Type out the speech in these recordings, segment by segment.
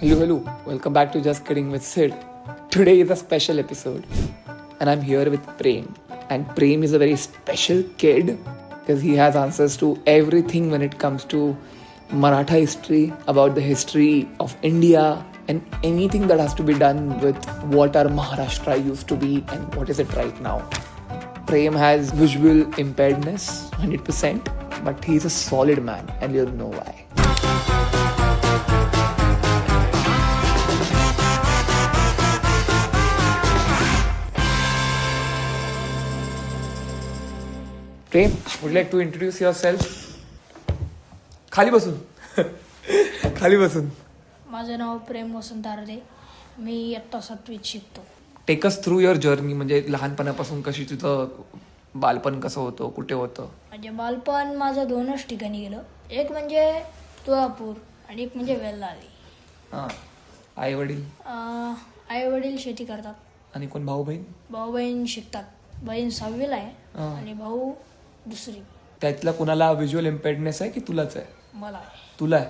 Hello. Welcome back to Just Kidding with Sid. Today is a special episode, and I'm here with Prem. And Prem is a very special kid because he has answers to everything when it comes to Maratha history, about the history of India, and anything that has to be done with what our Maharashtra used to be and what is it right now. Prem has visual impairedness, 100%, but he's a solid man, and you'll know why. Prem, would you like to introduce yourself? खाली बसून. माझं नाव प्रेम वसंत आरदे. मी इयत्ता 7वीत शिकतो. Take us through your journey, म्हणजे लहानपणापासून कशी तुझं बालपण कसं होतं, कुठे होतं? म्हणजे बालपण माझं 2च ठिकाणी गेलं. एक म्हणजे तुळापूर आणि एक म्हणजे वेल्लारी. हां. आई वडील? आई वडील शेती करतात. आणि कोण भाऊ बहीण? भाऊ बहीण शिकतात. बहीण 6वीला आहे आणि भाऊ 2री. त्यातला कुणाला व्हिज्युअल इम्पेअर्डनेस आहे की तुलाच आहे? मला तुला आहे.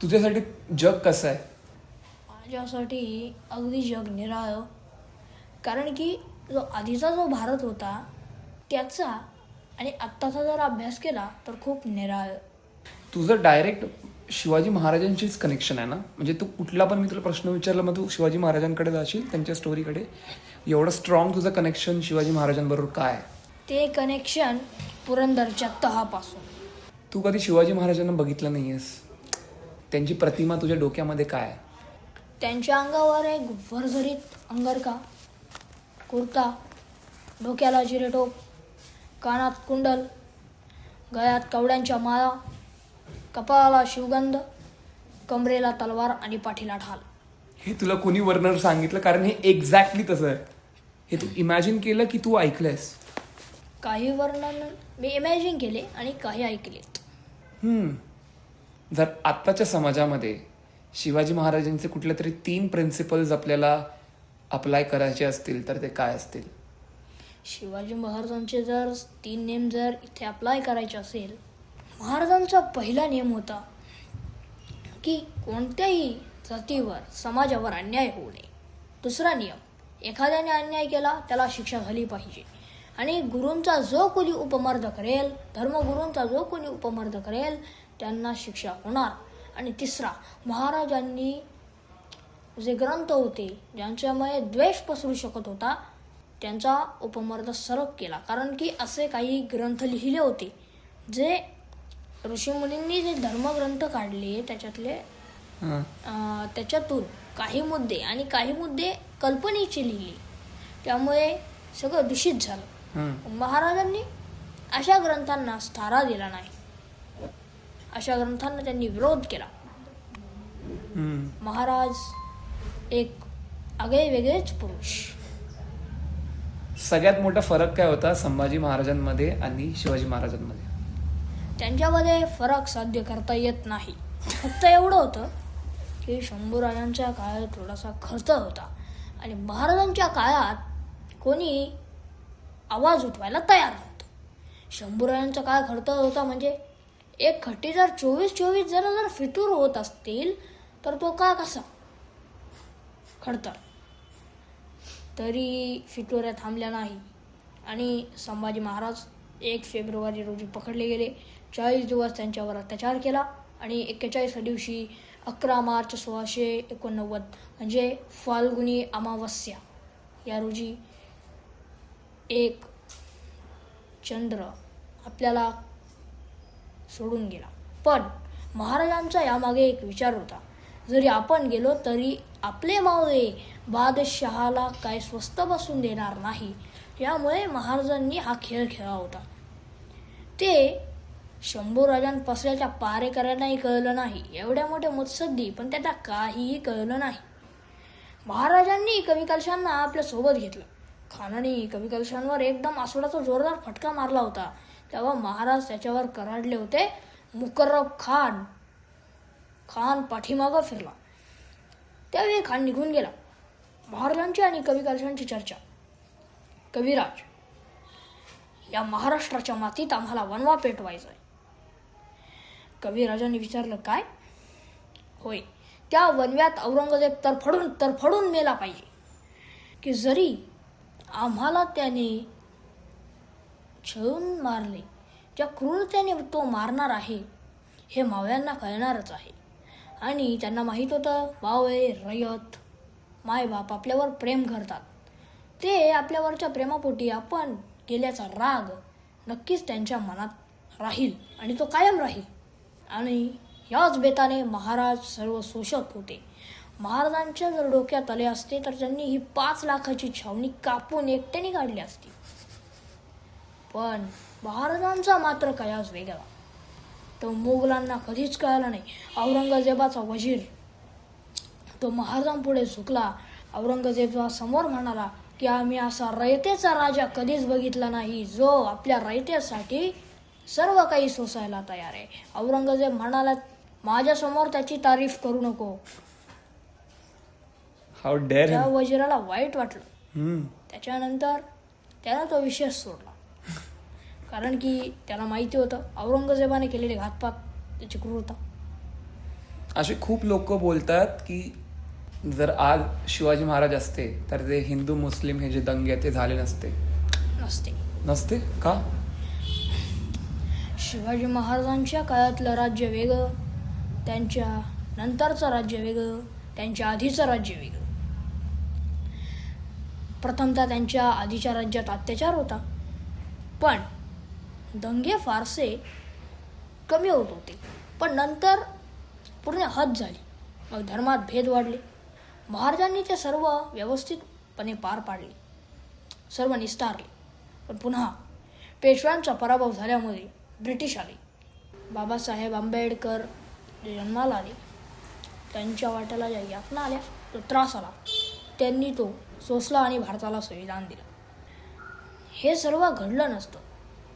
तुझ्यासाठी जग कसं आहे? माझ्यासाठी अगदी जग निराळं. कारण की जो आधीचा जो भारत होता त्याचा आणि आत्ताचा जर अभ्यास केला तर खूप निराळं. तुझं डायरेक्ट शिवाजी महाराजांचीच कनेक्शन आहे ना? म्हणजे तू कुठला पण मी तुला प्रश्न विचारला मग तू शिवाजी महाराजांकडे जाशील, त्यांच्या स्टोरीकडे. एवढं स्ट्रॉंग तुझं कनेक्शन शिवाजी महाराजांबरोबर काय आहे? ते कनेक्शन पुरंदरच्या तहापासून. तू कधी शिवाजी महाराजांना बघितलं नाही आहेस, त्यांची प्रतिमा तुझ्या डोक्यामध्ये काय आहे? त्यांच्या अंगावर एक भरभरीत अंगरखा, कुर्ता, डोक्याला जिरेटोप, कानात कुंडल, गळ्यात कवड्यांच्या माळा, कपाळाला शिवगंध, कमरेला तलवार आणि पाठीला ढाल. हे तुला कोणी वर्णन सांगितलं? कारण हे एक्झॅक्टली तसं आहे. हे तू इमॅजिन केलं की तू ऐकलंयस? काही वर्णन मी इमॅजिन केले आणि काही ऐकलेत. जर आत्ताच्या समाजामध्ये शिवाजी महाराजांचे कुठले तरी 3 प्रिन्सिपल्स आपल्याला अप्लाय करायचे असतील तर ते काय असतील? शिवाजी महाराजांचे जर 3 नियम जर इथे अप्लाय करायचे असेल, महाराजांचा पहिला नियम होता की कोणत्याही जातीवर समाजावर अन्याय होऊ नये. दुसरा नियम, एखाद्याने अन्याय केला त्याला शिक्षा झाली पाहिजे. आणि गुरूंचा जो कोणी उपमर्द करेल, धर्मगुरूंचा जो कोणी उपमर्द करेल त्यांना शिक्षा होणार. आणि तिसरा, महाराजांनी जे ग्रंथ होते ज्यांच्यामुळे द्वेष पसरू शकत होता त्यांचा उपमर्द सरक केला. कारण की असे काही ग्रंथ लिहिले होते जे ऋषीमुनींनी जे धर्मग्रंथ काढले त्याच्यातून काही मुद्दे कल्पनेचे लिहिले, त्यामुळे सगळं दूषित झालं. महाराजांनी अशा ग्रंथांना स्थारा दिला नाही, अशा ग्रंथांना त्यांनी विरोध केला. महाराज एक आगळे वेगळेच पुरुष. सगळ्यात मोठा फरक काय होता संभाजी महाराजांमध्ये आणि शिवाजी महाराजांमध्ये? त्यांच्यामध्ये फरक साध्य करता येत नाही. फक्त एवढं होतं की शंभूराजांच्या काळात थोडासा खर्च होता आणि महाराजांच्या काळात कोणी आवाज उठवायला तयार नव्हतं. शंभूराजांचा काळ खडतर होता. म्हणजे एक खट्टी जर 24 जर फितूर होत असतील तर तो का कसा खडतर? तरी फितुऱ्या थांबल्या नाही आणि संभाजी महाराज 1 फेब्रुवारी रोजी पकडले गेले. 40 दिवस त्यांच्यावर अत्याचार केला आणि 41व्या दिवशी 11 मार्च 1689 म्हणजे फाल्गुनी अमावस्या या रोजी एक चंद्र आपल्याला सोडून गेला. पण महाराजांचा यामागे एक विचार होता, जरी आपण गेलो तरी आपले मावळे बादशहाला काय स्वस्त बसून देणार नाही. यामुळे महाराजांनी हा खेळ खेळला होता. ते शंभूराजांपासल्याच्या पारेकऱ्यांनाही कळलं नाही. एवढ्या मोठ्या मुत्सद्दी पण त्यांना काहीही कळलं नाही. महाराजांनी कवी कलशांना आपल्या सोबत घेतलं. खानाने कवी कलशांवर एकदम आसुडाचा जोरदार फटका मारला होता. तेव्हा महाराज त्याच्यावर कराडले होते. मुकर्रब खान पाठीमागं फिरला. त्यावेळी खान निघून गेला. महाराजांची आणि कवी कलशांची चर्चा. कविराज, या महाराष्ट्राच्या मातीत आम्हाला वनवा पेटवायचा आहे. कविराजांनी विचारलं, काय? होय, त्या वनव्यात औरंगजेब तरफडून मेला पाहिजे, की जरी आम्हाला त्याने छळून मारले, ज्या क्रूरतेने तो मारणार आहे हे मावळ्यांना कळणारच आहे. आणि त्यांना माहीत होतं मावळे, रयत, मायबाप आपल्यावर प्रेम करतात. ते आपल्यावरच्या प्रेमापोटी आपण केल्याचा राग नक्कीच त्यांच्या मनात राहील आणि तो कायम राहील. आणि याच बेताने महाराज सर्व शोषत होते. महाराजांच्या जर डोक्यात आले असते तर त्यांनी ही 5 लाखाची छावणी कापून एकट्याने काढली असती. पण महाराजांचा मात्र कयास वेगळा. तो मोगलांना कधीच कळाला नाही. औरंगजेबाचा वजीर तो महाराजांपुढे झुकला. औरंगजेबा समोर म्हणाला की आम्ही असा रयतेचा राजा कधीच बघितला नाही, जो आपल्या रयतेसाठी सर्व काही सोसायला तयार आहे. औरंगजेब म्हणाला, माझ्यासमोर त्याची तारीफ करू नको. हाऊ डेअर त्या वजिराला वाईट वाटलं. त्याच्यानंतर त्यानं तो विषय सोडला, कारण की त्याला माहिती होतं औरंगजेबाने केलेले घातपात, त्याची क्रूरता. असे खूप लोक बोलतात की जर आज शिवाजी महाराज असते तर ते हिंदू मुस्लिम हे जे दंगे ते झाले नसते. का? शिवाजी महाराजांच्या काळातलं राज्य वेगळं, त्यांच्या नंतरचं राज्य वेगळं, त्यांच्या आधीचं राज्य वेगळं. प्रथमतः त्यांच्या आधीच्या राज्यात अत्याचार होता, पण दंगे फारसे कमी होत होते. पण नंतर पूर्ण हद झाली. मग धर्मात भेद वाढले. महाराजांनी ते सर्व व्यवस्थितपणे पार पाडले, सर्व निस्तारले. पण पुन्हा पेशव्यांचा पराभव झाल्यामुळे ब्रिटिश आले. बाबासाहेब आंबेडकर जे जन्माला आले, त्यांच्या वाट्याला ज्या यातना आल्या, तो त्रास आला, त्यांनी तो सोसला आणि भारताला संविधान दिलं. हे सर्व घडलं नसतं.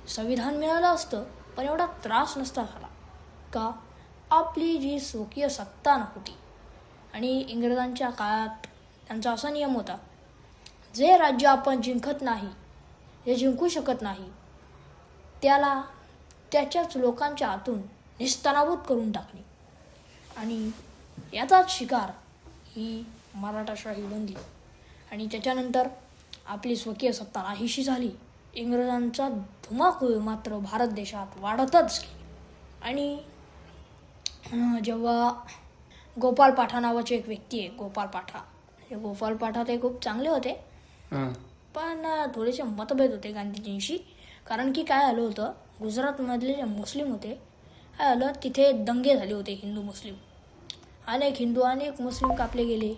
संविधान मिळालं असतं पण एवढा त्रास नसता झाला. का? आपली जी स्वकीय सत्ता नव्हती. आणि इंग्रजांच्या काळात त्यांचा असा नियम होता, जे राज्य आपण जिंकत नाही, जे जिंकू शकत नाही, त्याला त्याच्याच लोकांच्या हातून निस्तनाबूत करून टाकणे. आणि याचाच शिकार ही मराठाशाही बनली. आणि त्याच्यानंतर आपली स्वकीय सत्ता नाहीशी झाली. इंग्रजांचा धुमाकूळ मात्र भारत देशात वाढतच गेली. आणि जेव्हा गोपाल पाठा नावाचे एक व्यक्ती आहे, गोपाल पाठा ते खूप चांगले होते, पण थोडेसे मतभेद होते गांधीजींशी. कारण की काय आलं होतं, गुजरातमधले जे मुस्लिम होते, काय आलं, तिथे दंगे झाले होते हिंदू मुस्लिम. अनेक मुस्लिम कापले गेले.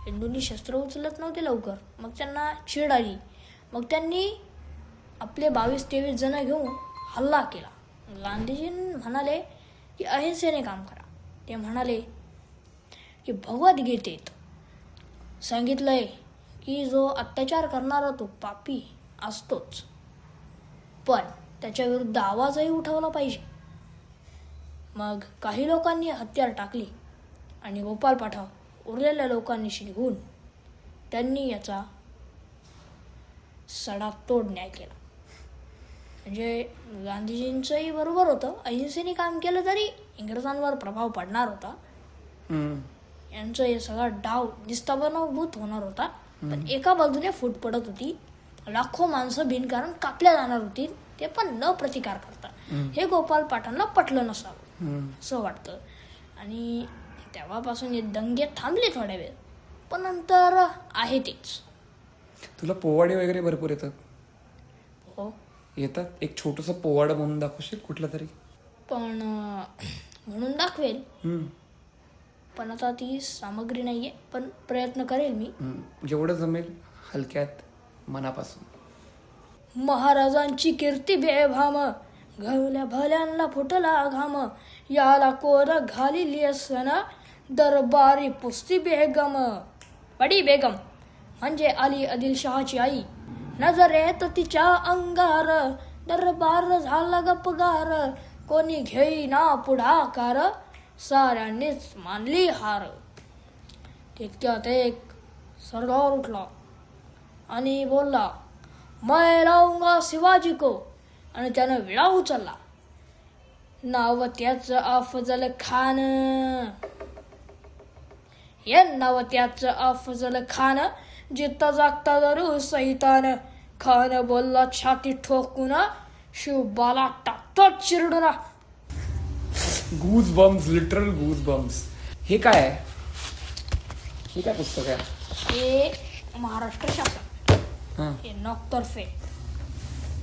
हिंदूंनी शस्त्र उचलत नव्हते लवकर. मग त्यांना चीड आली. मग त्यांनी आपले 22-23 जण घेऊन हल्ला केला. गांधीजी म्हणाले की अहिंसेने काम करा. ते म्हणाले की भगवद्गीतेत सांगितलंय की जो अत्याचार करणारा तो पापी असतोच, पण त्याच्या विरुद्ध आवाजही उठवला पाहिजे. मग काही लोकांनी हत्यार टाकली आणि गोपाल पाठा उरलेल्या लोकांनीशी निघून त्यांनी याचा सडातोड न्याय केला. म्हणजे गांधीजींचंही बरोबर होतं, अहिंसेने काम केलं तरी इंग्रजांवर प्रभाव पडणार होता. यांचं हे सगळा डाव निस्ताबनाभूत होणार होता. पण एका बाजूने फूट पडत होती. लाखो माणसं बिनकारण कापल्या जाणार होती, ते पण न प्रतिकार करता. हे गोपाल पाठांना पटलं नसावं असं वाटतं. आणि तेव्हापासून हे दंगे थांबले थोड्या वेळ, पण नंतर आहे तेच. तुला पोवाडे वगैरे भरपूर येतात? हो येतात. एक छोटंसं पोवाडं म्हणून दाखवशील कुठलं तरी? पण म्हणून दाखवेल, पण आता ती सामग्री नाहीये, पण प्रयत्न करेल मी जेवढं जमेल, हलक्यात, मनापासून. महाराजांची कीर्ती बेभाम, घवल्या भल्यांना फुटला घाम, याला कोर घालिली असन, दरबारी पुस्ती बेगम. बडी बेगम म्हणजे अली आदिलशहाची आई. नजरेत तिच्या अंगार, दरबार झाला गपगार, कोणी घेईना पुढाकार, साऱ्यांनीच मानली हार. तितक्यात एक सरदार उठला आणि बोलला, मैं लावूंगा शिवाजी को. आणि त्यानं विळा उचलला. नाव त्याचं अफजल खान. हे नाव त्याचं अफजल खान, जित्ता जागता जरू सहितान, खान बोलला छाती ठोकून, शिवबाला टाकतो चिरडून. Goosebumps, literal goosebumps. हे काय आहे? हे काय पुस्तक आहे? हे महाराष्ट्र शासन हां, हे नॉकतर्फे,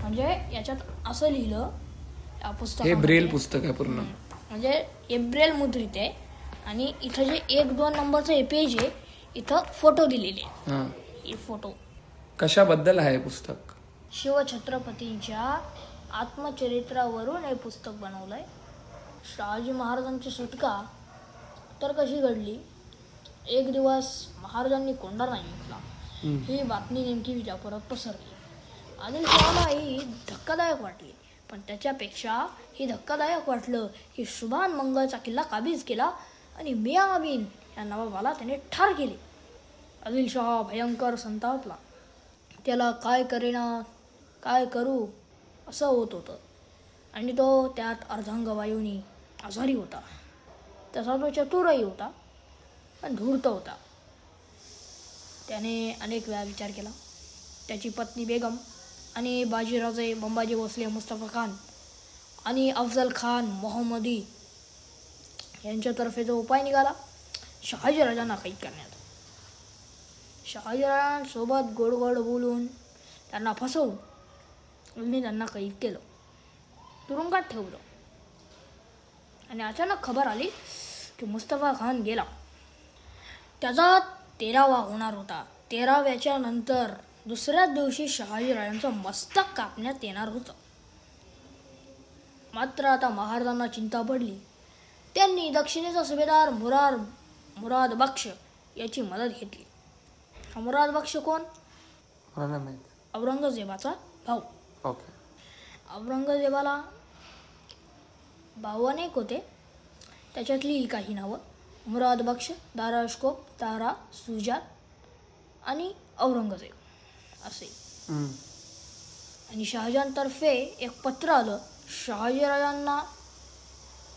म्हणजे याच्यात असं लिहिलं या हे पुस्तकामध्ये, ब्रेल पुस्तक आहे पूर्ण. म्हणजे हे ब्रेल मुद्रित आहे आणि इथं जे 1-2 नंबरचं हे पेज आहे, इथं फोटो दिलेले आहे. हां, हे फोटो कशाबद्दल आहे हे पुस्तक? शिवछत्रपतींच्या आत्मचरित्रावरून हे पुस्तक बनवलं आहे. शहाजी महाराजांची सुटका तर कशी घडली? एक दिवस महाराजांनी कोंढा नाही घेतला. ही बातमी नेमकी विजापुरात पसरली. आदिलशहाला ही धक्कादायक वाटली, पण त्याच्यापेक्षा ही धक्कादायक वाटलं की सुभान मंगळचा किल्ला काबीज केला आणि मियाँ अमीन या नवाबाला त्याने ठार केले. आदिलशहा भयंकर संतापला. त्याला काय करेना, काय करू असं होत होतं. आणि तो त्यात अर्धांगवायूनी आजारी होता. तसा तो चतुरही होता, पण धूर्त होता. त्याने अनेक वेळा विचार केला. त्याची पत्नी बेगम आणि बाजीराजे बंबाजी भोसले मुस्तफा खान आणि अफजल खान मोहम्मदी यांच्यातर्फे जो उपाय निघाला, शहाजीराजांना कैद करण्यात. शहाजीराजांसोबत गोड गोड बोलून त्यांना फसवून त्यांनी त्यांना कैद केलं, तुरुंगात ठेवलं. आणि अचानक खबर आली की मुस्तफा खान गेला. त्याचा 13वा होणार होता. 13व्याच्या नंतर दुसऱ्याच दिवशी शहाजीराजांचं मस्तक कापण्यात येणार होतं. मात्र आता महाराजांना चिंता पडली. त्यांनी दक्षिणेचा सुभेदार मुराद बक्ष याची मदत घेतली. हा मुराद बक्ष कोण? मला नाही माहित. औरंगजेबाचा भाऊ. ओके. औरंगजेबाला भाऊ अनेक होते, त्याच्यातली ही काही नावं: मुराद बक्ष, दाराशकोप, तारा, सुजात आणि औरंगजेब असे. आणि शहाजहानतर्फे एक पत्र आलं. शहाजीराजांना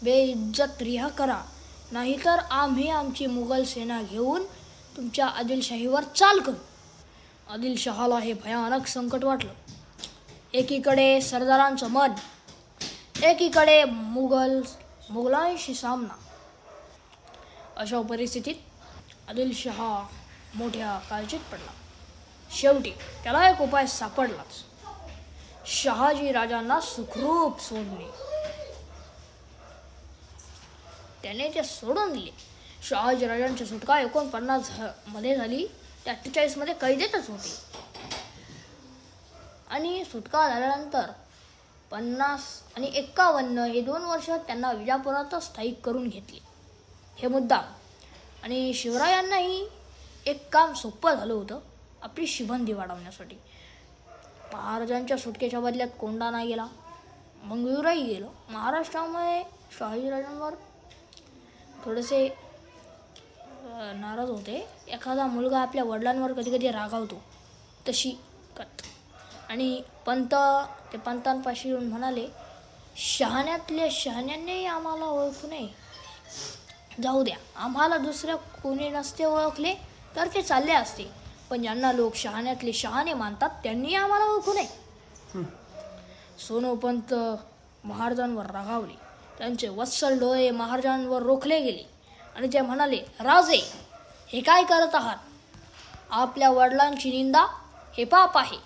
बेइज्जत रिहा करा, नाहीतर आम्ही आमची मुघल सेना घेऊन तुमच्या आदिलशाहीवर चाल करू. आदिलशहाला हे भयानक संकट वाटलं. एकीकडे सरदारांचं मन, एकीकडे मुघलांशी सामना. अशा परिस्थितीत आदिलशहा मोठ्या काळजीत पडला. शेवटी त्याला एक उपाय सापडलाच: शहाजी राजांना सुखरूप सोडणे. त्याने ते सोडून दिले. शहाजी राजांची सुटका 49 मध्ये झाली. ते 48 मध्ये कैदेतच होते. आणि सुटका झाल्यानंतर 50 आणि 51 हे 2 वर्ष त्यांना विजापुरातच स्थायिक करून घेतले. हे मुद्दा. आणि शिवरायांनाही एक काम सोपं झालं होतं, आपली शिबंदी वाढवण्यासाठी. महाराजांच्या सुटकेच्या बदल्यात कोंढा नाही गेला, मंगळूरही गेलं. महाराष्ट्रामुळे शहाजीराजांवर थोडेसे नाराज होते. एखादा मुलगा आपल्या वडिलांवर कधी कधी रागावतो, तशी कथ. आणि पंतांपाशी येऊन म्हणाले, शहाण्यातल्या शहाण्यांनी आम्हाला ओळखू नये. जाऊ द्या, आम्हाला दुसऱ्या कोणी नसते ओळखले तर ते चालले असते, पण ज्यांना लोक शहाण्यातले शहाणे मानतात त्यांनी आम्हाला ओळखू नये. सोनोपंत महाराजांवर रागावले. त्यांचे वत्सल डोळे महाराजांवर रोखले गेले आणि ते म्हणाले, राजे, हे काय करत आहात? आपल्या वडिलांची निंदा हे पाप आहे.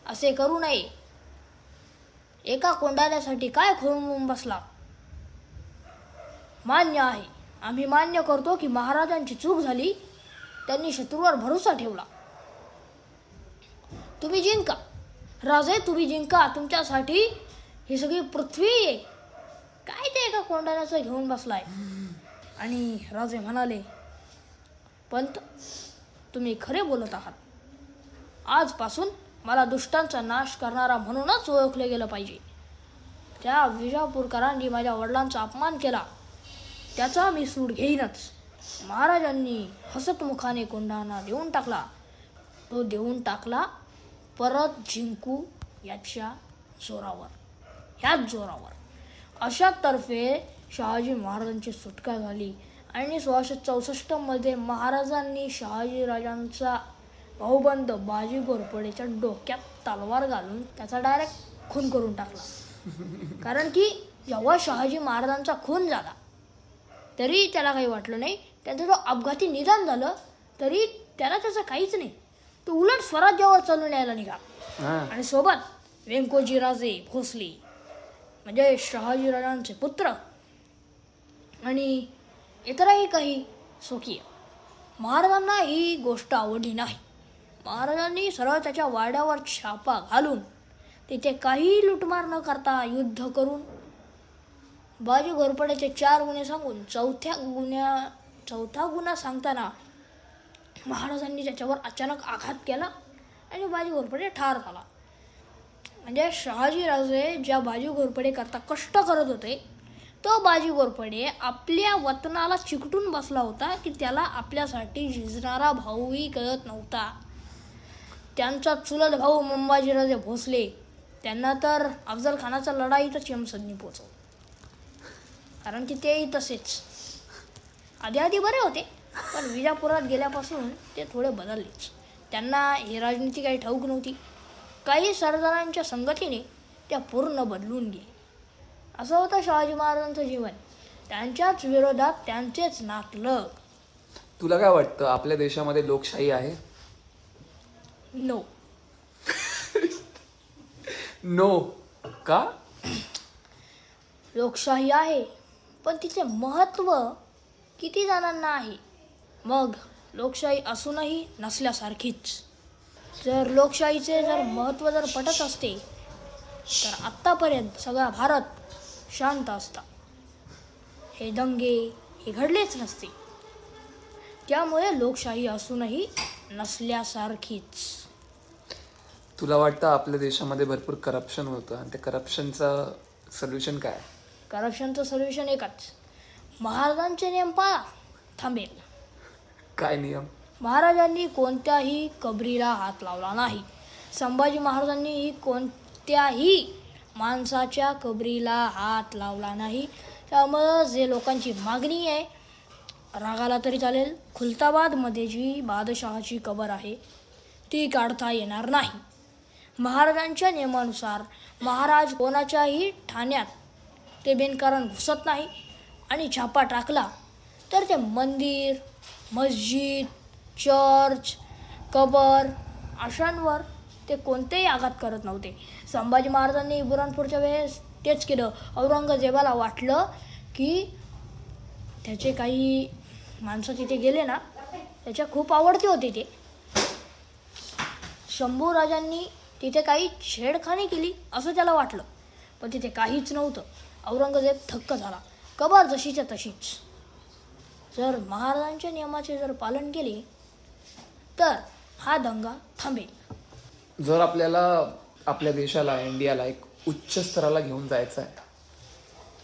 असे करू नये. एका कोंडाण्यासाठी काय खोळंबून बसला? मान्य आहे, आम्ही मान्य करतो की महाराजांची चूक झाली. त्यांनी शत्रूवर भरोसा ठेवला. तुम्ही जिंका राजे, तुम्ही जिंका. तुमच्यासाठी ही सगळी पृथ्वी आहे. काय ते एका कोंडाण्याचं घेऊन बसलाय? आणि राजे म्हणाले, पंत, तुम्ही खरे बोलत आहात. आजपासून मला दुष्टांचा नाश करणारा म्हणूनच ओळखले गेलं पाहिजे. त्या विजापूरकरांनी माझ्या वडिलांचा अपमान केला, त्याचा मी सूड घेईनच. महाराजांनी हसतमुखाने कोंढाणा देऊन टाकला. तो देऊन टाकला, परत जिंकू याच्या जोरावर, ह्याच जोरावर. अशा तर्फे शहाजी महाराजांची सुटका झाली आणि 1664 महाराजांनी शहाजीराजांचा भाऊबंद बाजी घोरपडेच्या डोक्यात तलवार घालून त्याचा डायरेक्ट खून करून टाकला. कारण की जेव्हा शहाजी महाराजांचा खून झाला तरी त्याला काही वाटलं नाही. त्यांचं जो अपघाती निधन झालं तरी त्याला त्याचं काहीच नाही. तो उलट स्वराज्यावर चालून यायला निघाला. आणि सोबत व्यंकोजीराजे भोसले म्हणजे शहाजीराजांचे पुत्र आणि इतरही काही स्वकीय. महाराजांना ही गोष्ट आवडली नाही. महाराजांनी सरळ त्याच्या वाड्यावर छापा घालून तिथे काही लुटमार न करता युद्ध करून बाजी घोरपड्याचे 4 गुन्हे सांगून चौथा गुन्हा सांगताना महाराजांनी त्याच्यावर अचानक आघात केला आणि बाजी घोरपडे ठार झाला. म्हणजे शहाजीराजे ज्या बाजी घोरपडे करता कष्ट करत होते तो बाजी घोरपडे आपल्या वतनाला चिकटून बसला होता की त्याला आपल्यासाठी झिजणारा भाऊही कळत नव्हता. त्यांचा चुलत भाऊ मंबाजीराजे भोसले त्यांना तर अफजल खानाचा लढाईत चेमसदनी पोचवलं. कारण की तेही तसेच आधी बरे होते पण विजापुरात गेल्यापासून ते थोडे बदललेच. त्यांना ही राजनीती काही ठाऊक नव्हती. काही सरदारांच्या संगतीने त्या पूर्ण बदलून गेले. असं होतं शहाजी महाराजांचं जीवन. त्यांच्याच विरोधात त्यांचेच नातलग. तुला काय वाटतं आपल्या देशामध्ये लोकशाही आहे? नो. नो का? लोकशाही आहे पण तिचे महत्त्व किती जणांना आहे. मग लोकशाही असूनही नसल्यासारखीच. जर लोकशाहीचे महत्त्व पटत असते तर आत्तापर्यंत सगळा भारत शांत असता. हे दंगे हे घडलेच नसते. त्यामुळे लोकशाही असूनही नसल्यासारखीच. तुला वाटतं आपल्या देशामध्ये भरपूर करप्शन होतं आणि त्या करप्शनचं सोल्युशन काय? करप्शनचं सोल्युशन एकच. महाराजांचे नियम पाळा थांबेल. काय नियम? महाराजांनी कोणत्याही कबरीला हात लावला नाही. संभाजी महाराजांनी कोणत्याही माणसाच्या कबरीला हात लावला नाही. त्यामुळं जे लोकांची मागणी आहे रागाला तरी चालेल, खुलताबादमध्ये जी बादशहाची कबर आहे ती काढता येणार नाही. महाराजांच्या नियमानुसार महाराज कोणाच्याही ठाण्यात ते बिनकारण घुसत नाही आणि छापा टाकला तर ते मंदिर, मस्जिद, चर्च, कबर अशांवर ते कोणतेही आघात करत नव्हते. संभाजी महाराजांनी बुराणपूरच्या वेळेस तेच केलं. औरंगजेबाला वाटलं की त्याचे काही माणसं तिथे गेले ना त्याच्या खूप आवडते होते ते. शंभूराजांनी तिथे काही छेडखानी केली असं त्याला वाटलं पण तिथे काहीच नव्हतं. औरंगजेब थक्क झाला. कबर जशीच्या तशीच. जर महाराजांच्या नियमाचे पालन केले तर हा दंगा थांबेल. जर आपल्याला आपल्या देशाला इंडियाला एक उच्च स्तराला घेऊन जायचं आहे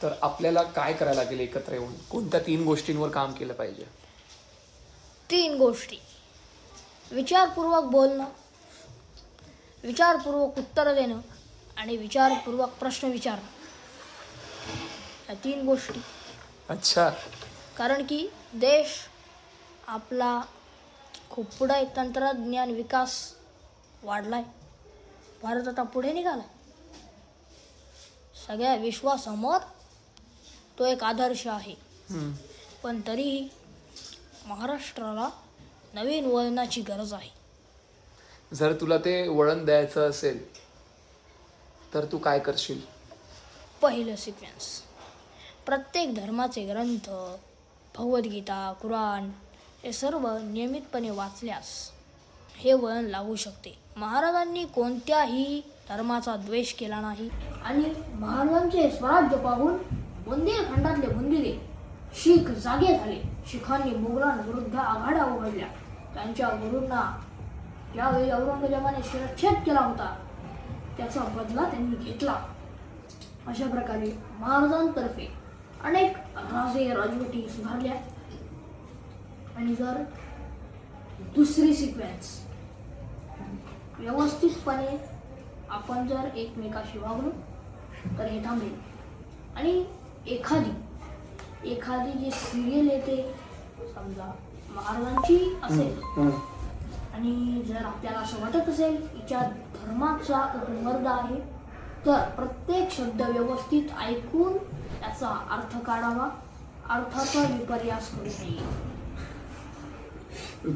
तर आपल्याला काय करायला लागेल? एकत्र येऊन कोणत्या 3 गोष्टींवर काम केलं पाहिजे? 3 गोष्टी. विचारपूर्वक बोलणं, विचारपूर्वक उत्तर देणं आणि विचारपूर्वक प्रश्न विचारणं. या 3 गोष्टी. अच्छा. कारण की देश आपला खूप पुढे तंत्रज्ञान विकास वाढलाय. भारत आता पुढे निघाला. सगळ्या विश्वासमोर तो एक आदर्श आहे. पण तरीही महाराष्ट्राला नवीन वळणाची गरज आहे. जर तुला ते वळण द्यायचं असेल तर तू काय करशील? पहिलं सिक्वेन्स. प्रत्येक धर्माचे ग्रंथ, भगवद्गीता, कुराण हे सर्व नियमितपणे वाचल्यास हे वळण लागू शकते. महाराजांनी कोणत्याही धर्माचा द्वेष केला नाही आणि महाराजांचे स्वराज्य पाहून बुंदेलखंडातले बुंदिले शीख जागे झाले. शीखांनी मुघलांविरुद्ध आघाड्या उघडल्या. त्यांच्या गुरूंना ज्यावेळी औरंगजेबाने शिरच्छेद केला होता त्याचा बदला त्यांनी घेतला. अशा प्रकारे महाराजांतर्फे अनेक राजे राजवटी सुधारल्या. आणि जर दुसरी सिक्वेन्स, व्यवस्थितपणे आपण जर एकमेकाशी वागलो तर हे थांबेल. आणि एखादी जी सिरियल येते समजा महाराजांची असेल हं. आणि जर आपल्याला असं वाटत असेल हिच्या धर्माचा उमर्द आहे, तर प्रत्येक शब्द व्यवस्थित ऐकून त्याचा अर्थ काढावा, अर्थाचा विपर्यास करू नये.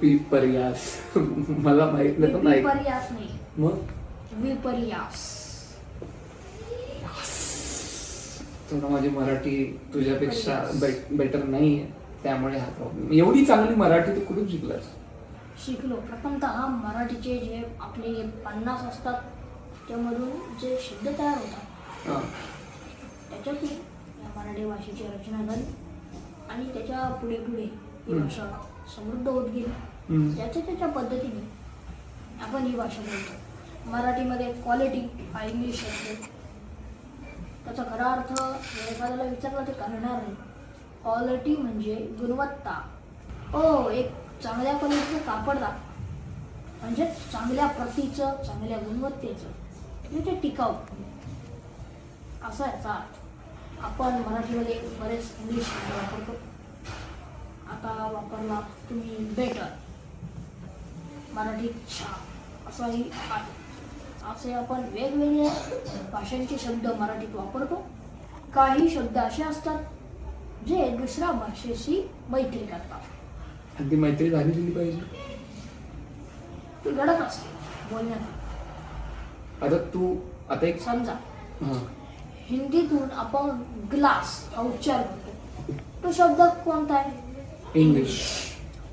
विपर्यास मला माहित नाही पण ऐक. विपर्यास नाही, मग विपर्यास. थोडं माझी मराठी तुझ्यापेक्षा बेटर नाही आहे, त्यामुळे हा प्रॉब्लेम. एवढी चांगली मराठी तू कुठून शिकलास? शिकलो. प्रथमतः मराठीचे जे आपले 50 असतात त्यामधून जे शब्द तयार होतात हां. त्याच्यातून या मराठी भाषेची रचना झाली आणि त्याच्या पुढे पुढे ही भाषा समृद्ध होत गेली. त्याच्या पद्धतीने आपण ही भाषा बोलतो. मराठीमध्ये क्वालिटी हा इंग्लिश शब्द, त्याचा खरा अर्थ जर एखाद्याला विचारला ते कळणार नाही. क्वालिटी म्हणजे गुणवत्ता. एक चांगल्या क्वालिटीचं कापड दाखवा, म्हणजे चांगल्या प्रतीचं, चांगल्या गुणवत्तेचं, म्हणजे ते टिकाऊ, असा याचा अर्थ. आपण मराठीमध्ये बरेच इंग्लिश शब्द वापरतो. आता वापरला तुम्ही बेटर, मराठीत छान असाही आहे. असे आपण वेगवेगळे भाषांचे शब्द मराठीत वापरतो. काही शब्द असे असतात जे दुसऱ्या भाषेशी मैत्री करतात. आणि ती मैत्री झाली दिली पाहिजे. ती घडत असते बोलण्यात. आता तू आता एक समजा हां हिंदीतून आपण ग्लास हा उच्चार करतो, तो शब्द कोणता आहे? इंग्लिश.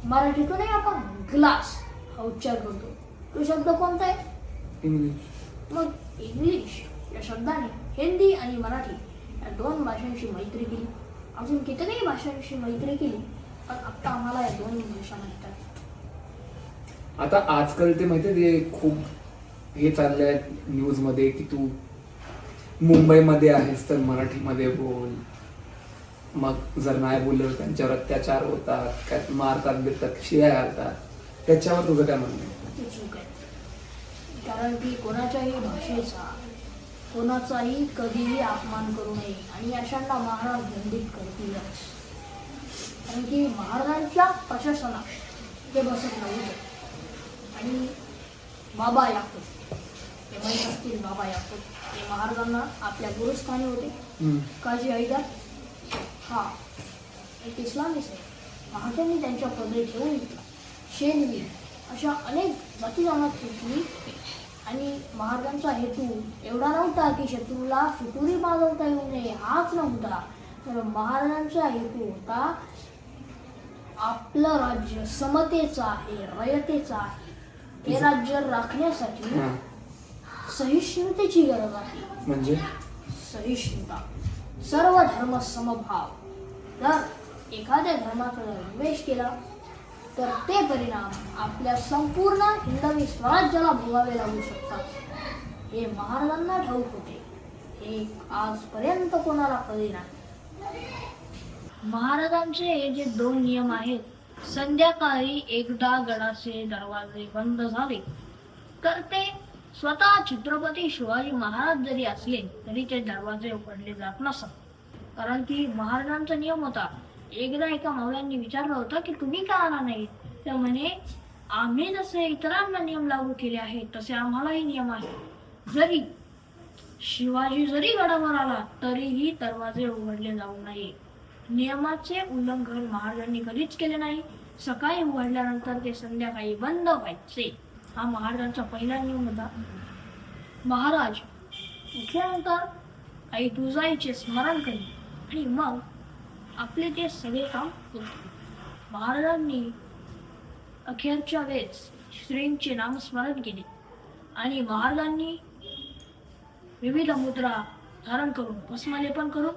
मराठीतूनही आपण ग्लास हा उच्चार करतो, तो शब्द कोणता आहे? इंग्लिश. मग इंग्लिश या शब्दाने हिंदी आणि मराठी या 2 भाषांशी मैत्री केली. अजून कितीही भाषांशी मैत्री केली, पण आत्ता आम्हाला या 2 भाषा माहीत आहेत. आता आजकाल ते माहिती ते खूप हे चाललंय न्यूजमध्ये की तू मुंबईमध्ये आहेस तर मराठीमध्ये बोल, मग जर नाही बोललं त्यांच्यावर अत्याचार होतात, काय मारतात बिरतात, शिव्या घालतात. त्याच्यावर तुझं काय म्हणणं आहे? ती चूक आहे. कारण की कोणाच्याही भाषेचा, कोणाचाही कधीही अपमान करू नये आणि अशांना महाराज दंडित करतीलच. कारण की महाराजांच्या प्रशासनात ते बसत नव्हते. आणि बाबा याकूब, हे माहीत असतील, बाबा याकूब हे महाराजांना आपल्या गुरुस्थानी होते. काजी हैदर हा एक इस्लामीस आहे. महाराजांनी त्यांच्या पदरी ठेवून घेतला. शेनवी अशा अनेक जाती जमात घेतली. आणि महाराजांचा हेतू एवढा नव्हता की शत्रूला फितुरी माजवता येऊ नये, हाच नव्हता. तर महाराजांचा हेतू होता आपलं राज्य समतेचं आहे, रयतेचं आहे. हे राज्य राखण्यासाठी सहिष्णुतेची गरज आहे. म्हणजे सहिष्णुता, सर्व धर्म समभाव. जर एखाद्या धर्माचा जर द्वेष केला तर ते परिणाम आपल्या संपूर्ण हिंदवी स्वराज्याला भोगावे लागू शकतात. हे महाराजांना ठाऊक होते. हे आजपर्यंत कोणाला कळले नाही. महाराजांचे हे जे 2 नियम आहेत, संध्याकाळी एकदा गडाचे दरवाजे बंद झाले तर ते स्वतः छत्रपती शिवाजी महाराज जरी असले तरी ते दरवाजे उघडले जात नसत. कारण की महाराजांचा नियम होता. एकदा एका मावळ्यांनी विचारलं होतं की तुम्ही का आला नाही? तर म्हणे आम्ही जसे इतरांना नियम लागू केले आहेत तसे आम्हालाही नियम आहे. जरी शिवाजी जरी गडावर आला तरीही दरवाजे उघडले जाऊ नये. नियमाचे उल्लंघन महाराजांनी कधीच केले नाही. सकाळी उघडल्यानंतर ते संध्याकाळी बंद व्हायचे, हा महाराजांचा पहिला नियम होता. महाराज उठल्यानंतर आई तुळजाईचे स्मरण करी आणि मग आपले ते सगळे काम करतो. महाराजांनी अखेरच्या वेळेस श्रींचे नामस्मरण केले आणि महाराजांनी विविध मुद्रा धारण करून, भस्मलेपन करून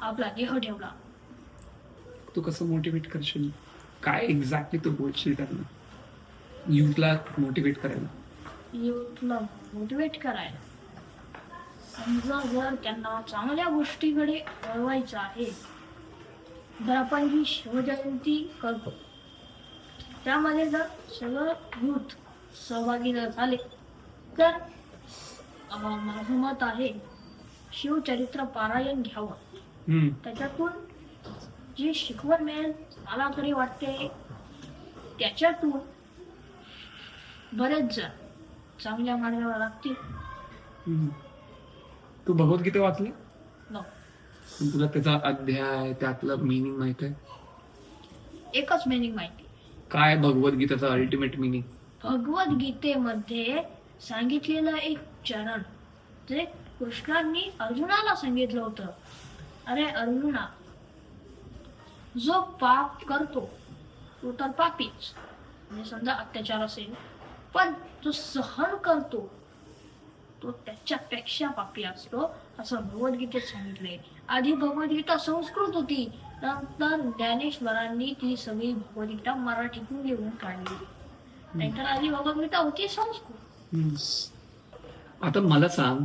आपला देह ठेवला. तू कसं मोटिवेट करशील? काय एक्झॅक्टली तू बोलशील त्यांना, युथला मोटिवेट करायला? युथला मोटिवेट करायला समजा जर त्यांना चांगल्या गोष्टीकडे वळवायचं आहे तर आपण जी शिवजयंती करतो त्यामध्ये जर सगळं युथ सहभागी जर झाले तर माझं मत आहे शिवचरित्र पारायण घ्यावं. त्याच्यातून जी शिकवण मिळेल मला तरी वाटते त्याच्यातून बरेच जण चांगल्या मार्गाला लागतील. तू भगवद्गीता वाचली? नो. तुला त्याचा अध्याय त्यातलं मिनिंग माहित आहे? एकच मिनिंग माहिती. काय भगवद्गीताचा अल्टिमेट मिनिंग? भगवद्गीतेमध्ये सांगितलेलं एक चरण जे कृष्णांनी अर्जुनाला सांगितलं होतं. अरे अर्जुना, जो पाप करतो तो तर पापीच, म्हणजे समजा अत्याचार असेल, पण जो सहन करतो तो त्याच्यापेक्षा पापी असतो असं भगवद्गीतेत सांगितलंय. आधी भगवद्गीता संस्कृत होती, नंतर ज्ञानेश्वरांनी ती सगळी भगवद्गीता मराठीतून लिहून काढली. नाहीतर आधी भगवद्गीता होती संस्कृत. आता मला सांग,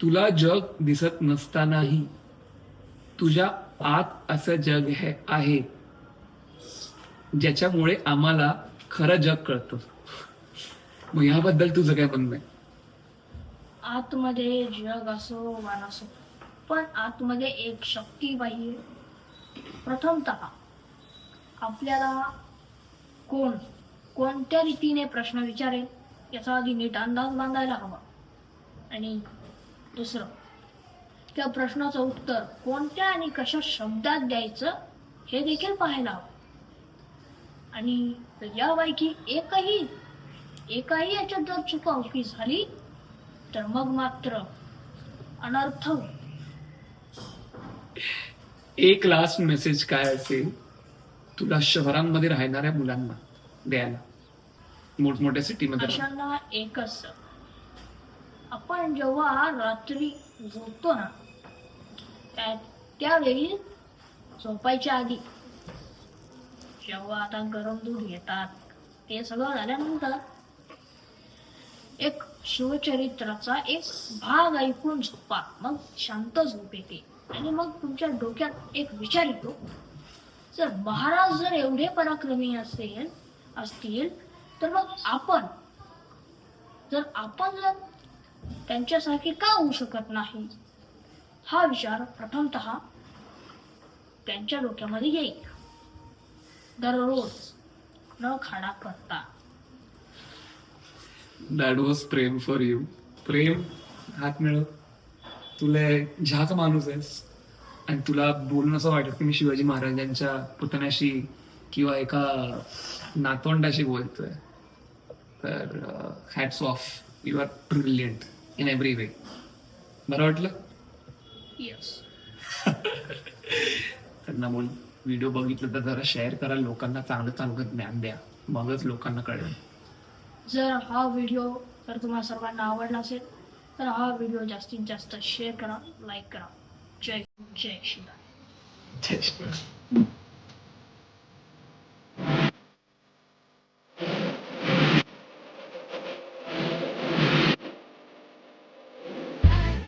तुला जग दिसत नसतानाही तुझ्या आत असं जग आहे ज्याच्यामुळे आम्हाला खरं जग कळतं. मग ह्याबद्दल तुझं काय म्हणणं आहे? आतमध्ये जग असो वा नसो, पण आतमध्ये एक शक्ती पाहिजे. प्रथमतः आपल्याला कोणत्या रीतीने प्रश्न विचारेल याचा आधी नीट अंदाज बांधायला हवा. आणि दुसरं, त्या प्रश्नाचं उत्तर कोणत्या आणि कशा शब्दात द्यायचं हे देखील पाहायला हवं. आणि यापैकी एकाही याच्यात जर चुकामुकी झाली तर मग मात्र अनर्थ होईल. एक लास्ट मेसेज काय असेल तुला शहरांमध्ये राहणाऱ्या मुलांना द्यायला, मोठमोठ्या सिटीमध्ये? अशांना एकच, आपण जेव्हा रात्री झोपतो ना त्यावेळी झोपायच्या आधी जेव्हा आता गरम दूध घेतात ते सगळं झाल्यानंतर एक शिवचरित्राचा एक भाग ऐकून झोपा. मग शांत झोप येते आणि मग तुमच्या डोक्यात एक विचार येतो, जर महाराज जर एवढे पराक्रमी असतील तर मग आपण जर त्यांच्यासारखे का होऊ शकत नाही. हा विचार प्रथमतः त्यांच्या डोक्यामध्ये येईल दररोज न खाडा करता. That was Prem for you. Prem, हात मिळव. तुला झाक माणूस आहेस आणि तुला बोलून असं वाटत की मी शिवाजी महाराजांच्या पुतण्याशी किंवा एका नातवंडाशी बोलतोय. तर hats off, you are brilliant in every way. बरं वाटलं? येस. त्यांना बोल, व्हिडिओ बघितलं तर जरा शेअर करा, लोकांना चांगलं चांगलं ज्ञान द्या, मगच लोकांना कळेल. जर हा व्हिडिओ जर तुम्हाला सर्वांना आवडला असेल तर हा व्हिडिओ जास्तीत जास्त शेअर करा, लाईक करा. जय श्रीराम. जय श्रीराम.